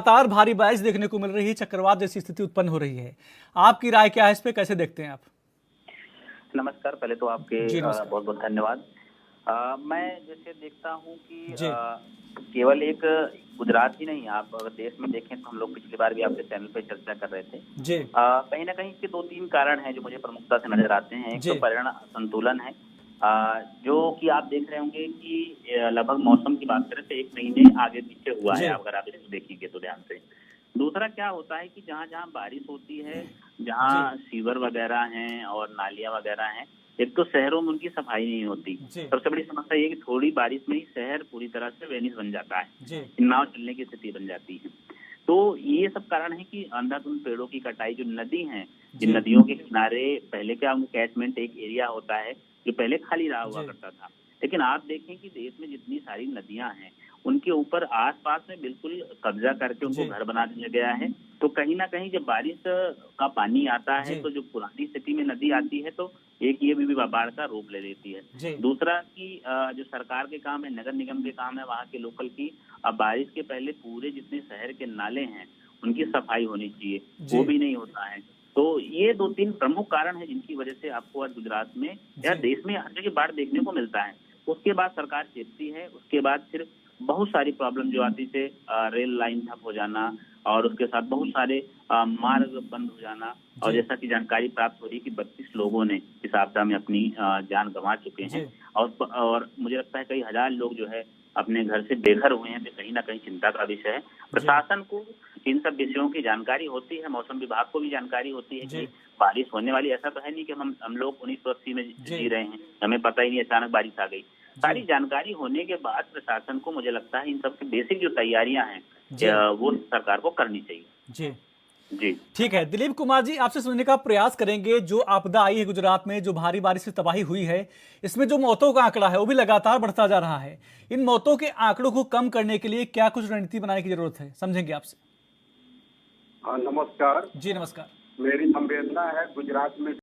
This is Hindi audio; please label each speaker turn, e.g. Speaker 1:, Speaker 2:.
Speaker 1: लगातार भारी बारिश देखने को मिल रही है, चक्रवात जैसी स्थिति उत्पन्न हो रही है। आपकी राय क्या है इस पे, कैसे देखते हैं आप?
Speaker 2: नमस्कार। पहले तो आपके
Speaker 1: जी नमस्कार।
Speaker 2: बहुत बहुत धन्यवाद। मैं जैसे देखता हूँ कि
Speaker 1: जी
Speaker 2: केवल एक गुजरात ही नहीं, आप अगर देश में देखें तो हम लोग पिछली बार भी आपके चैनल पे चर्चा कर रहे थे।
Speaker 1: जी
Speaker 2: कहीं ना कहीं इसके दो तीन कारण हैं जो मुझे प्रमुखता से नजर आते हैं। एक
Speaker 1: जी
Speaker 2: तो पर्यावरण असंतुलन है, जो कि आप देख रहे होंगे कि लगभग मौसम की बात करें तो एक महीने आगे पीछे हुआ है,
Speaker 1: जी
Speaker 2: अगर आप इसको देखेंगे तो ध्यान से। दूसरा क्या होता है कि जहाँ जहाँ बारिश होती है,
Speaker 1: जी
Speaker 2: जहाँ सीवर वगैरह हैं और नालियां वगैरह हैं, एक तो शहरों में उनकी सफाई नहीं होती।
Speaker 1: जी
Speaker 2: सबसे बड़ी समस्या ये है कि थोड़ी बारिश में ही शहर पूरी तरह से वेनिस बन जाता है,
Speaker 1: जी
Speaker 2: नाव चलने की स्थिति बन जाती है। तो ये सब कारण है कि अंधाधुंध पेड़ों की कटाई, जो नदी हैं, जिन
Speaker 1: जी
Speaker 2: नदियों के किनारे पहले क्या उनका कैचमेंट एक एरिया होता है जो पहले खाली रहा हुआ
Speaker 1: जी
Speaker 2: करता था, लेकिन आप देखें कि देश में जितनी सारी नदियां हैं उनके ऊपर आसपास में बिल्कुल कब्जा करके उनको
Speaker 1: जी
Speaker 2: घर बना दिया गया है। तो कहीं ना कहीं जब बारिश का पानी आता है
Speaker 1: जी
Speaker 2: तो जो पुरानी स्थिति में नदी आती है तो एक ये भी बाढ़ का रूप ले लेती है।
Speaker 1: जी
Speaker 2: दूसरा कि जो सरकार के काम है, नगर निगम के काम है, वहाँ के लोकल की, अब बारिश के पहले पूरे जितने शहर के नाले हैं उनकी सफाई होनी चाहिए, वो
Speaker 1: जी
Speaker 2: भी नहीं होता है। तो ये दो तीन प्रमुख कारण है जिनकी वजह से आपको आज गुजरात में या
Speaker 1: जी
Speaker 2: देश में हर जगह बाढ़ देखने को मिलता है। उसके बाद सरकार चेतती है, उसके बाद फिर बहुत सारी प्रॉब्लम जो आती थी, रेल लाइन ठप हो जाना और उसके साथ बहुत सारे मार्ग बंद हो जाना। और
Speaker 1: जी
Speaker 2: जैसा कि जानकारी प्राप्त हो रही है कि 32 लोगों ने इस आपदा में अपनी जान गंवा चुके हैं
Speaker 1: जी
Speaker 2: और मुझे लगता है कई हजार लोग जो है अपने घर से बेघर हुए हैं। तो कहीं ना कहीं चिंता का विषय है।
Speaker 1: जी
Speaker 2: प्रशासन को इन सब विषयों की जानकारी होती है, मौसम विभाग को भी जानकारी होती है कि
Speaker 1: जी
Speaker 2: बारिश होने वाली। ऐसा तो है नहीं कि हम लोग 1980 में
Speaker 1: जी
Speaker 2: जी रहे हैं, हमें पता ही नहीं, अचानक बारिश आ गई।
Speaker 1: जी
Speaker 2: सारी जानकारी होने के बाद प्रशासन को, मुझे लगता है, इन सब की बेसिक जो तैयारियां हैं
Speaker 1: जी
Speaker 2: वो सरकार को करनी चाहिए।
Speaker 1: जी
Speaker 2: जी
Speaker 1: ठीक है। दिलीप कुमार जी, आपसे सुनने का प्रयास करेंगे। जो आपदा आई है गुजरात में, जो भारी बारिश से तबाही हुई है, इसमें जो मौतों का आंकड़ा है वो भी लगातार बढ़ता जा रहा है। इन मौतों के आंकड़ों को कम करने के लिए क्या कुछ रणनीति बनाने की जरूरत है, समझेंगे आपसे?
Speaker 3: हाँ, नमस्कार।
Speaker 1: जी नमस्कार।
Speaker 3: मेरी संवेदना है गुजरात में